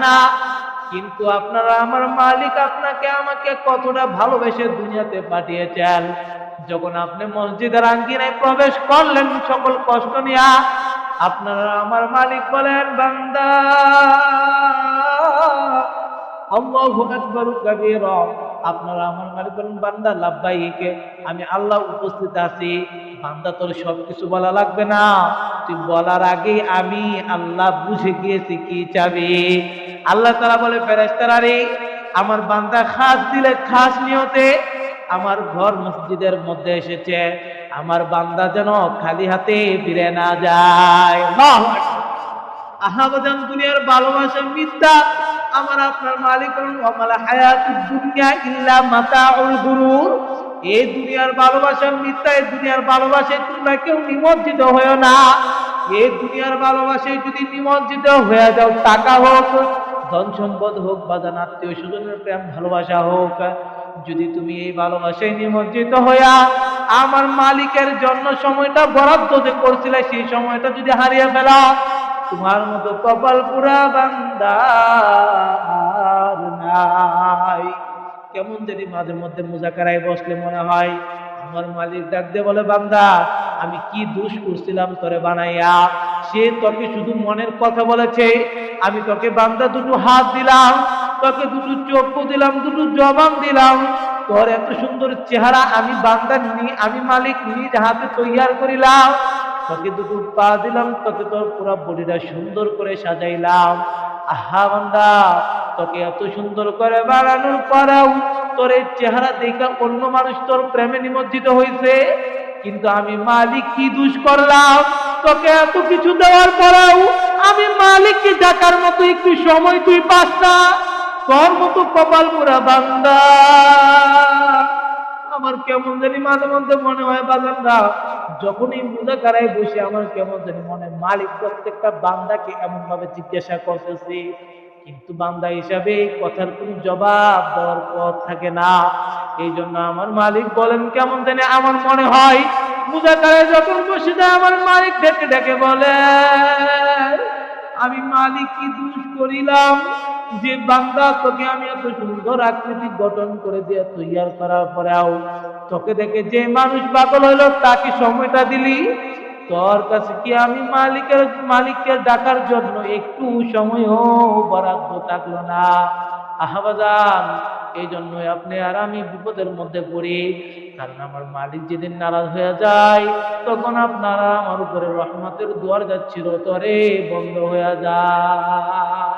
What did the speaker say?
না, কিন্তু আপনারা আমার মালিক আপনাকে আমাকে কতটা ভালোবেসে দুনিয়াতে পাঠিয়েছেন। যখন আপনি মসজিদের আঙ্গিনায় প্রবেশ করলেন সকল কষ্ট নিয়ে, আপনারা আমার মালিক বলেন, বান্দা আল্লাহু আকবার কাবীরা, আপনারা আমার মালিক বলেন, বান্দা লাব্বাইক, আমি আল্লাহ উপস্থিত আছি। বান্দা তোর সবকিছু বলা লাগবে না, তুই বলার আগেই আমি আল্লাহ বুঝে গিয়েছি কি চাবি। আল্লাহ তাআলা বলে, ফেরেশতারা রে, আমার বান্দা খাস দিলে খাস নিয়তে আমার ঘর মসজিদের মধ্যে এসেছে, আমার বান্দা যেন খালি হাতে ফিরে না যায়। আল্লাহু আকবার। আহাবাদান দুনিয়ার ভালোবাসা মিথ্যা, আমার আপনার মালিক বলেন, ওয়ামাল হায়াতুদ দুনিয়া ইল্লা মাতাউল গুরুর। এই দুনিয়ার ভালোবাসা মিথ্যা, এই দুনিয়ার ভালোবাসায় তোমরা কেউ নিমজ্জিত হয়েও না। এই দুনিয়ার ভালোবাসায় যদি নিমজ্জিত হয়ে যাও, টাকা হোক, ধন সম্পদ হোক, বাজান আত্মীয় স্বজনের প্রেম ভালোবাসা হোক, যদি তুমি এই ভালোবাসায় নিমজ্জিত হইয়া আমার মালিকের জন্য সময়টা বরাদ্দ যে করছিলে সেই সময়টা যদি হারিয়ে ফেলা, তোমার মতো কপাল পুরা বান্দা আর নাই। কেমন যদি মাঝে মধ্যে মুজাকারায় বসলে মনে হয় আমার মালিক ডাক দিয়ে বলে, বান্দা আমি কি দোষ করছিলাম তোরে বানাইয়া, সে তোকে শুধু মনের কথা বলেছে, আমি তোকে বান্দা দুটো হাত দিলাম, তোকে দুটো চক্ষু দিলাম, দুটো জবান দিলাম, তোর এত সুন্দর চেহারা আমি বান্দা আমি মালিক নিজ হাতে তৈয়ার করিলাম, তোকে দুটো পা দিলাম, তোকে তোর পুরো বডিটা সুন্দর করে সাজাইলাম। আহা বান্দা, তোকে এত সুন্দর করে বানানোর পরেও তোর এই চেহারা দেখে অন্য মানুষ তোর প্রেমে নিমজ্জিত হয়েছে, কিন্তু আমি মালিক কি দোষ করলাম? তোকে এত কিছু দেওয়ার পরেও আমি মালিককে ডাকার মতো একটু সময় তুই পাস না। তোর মতো কপাল পুরা বান্দা আমার কেমন জানি মাঝে মধ্যে মনে হয়, বাজানরা যখনই মুজাকারায় বসে আমার কেমন জানি মনে মালিক প্রত্যেকটা বান্দাকে এমন ভাবে জিজ্ঞাসা করতেছে, কিন্তু বান্দা হিসাবে কথার কোনো জবাব দেওয়ার পথ থাকে না। এই জন্য আমার মালিক বলেন, কেমন জানি আমার মনে হয় মুজাকারায় যখন বসে যায় আমার মালিক ডেকে ডেকে বলে, আমি মালিক কি দোষ করিলাম যে বান্দা তোকে আমি এত সুন্দর আকৃতিক গঠন করে দিয়ে তৈয়ার করার পরেও তোকে দেখে যে মানুষ পাগল হইলো তাকে সময়টা দিলি, তোর কাছে কি আমি মালিককে ডাকার জন্য একটু সময়ও বরাদ্দ থাকলো না? আহবাজান, এই জন্যই আপনি আর আমি বিপদের মধ্যে পড়ি, কারণ আমার মালিক যেদিন নারাজ হয়ে যায় তখন আপনারা আমার উপরে রহমতের দুয়ার যাচ্ছিল তরে বন্ধ হয়ে যায়।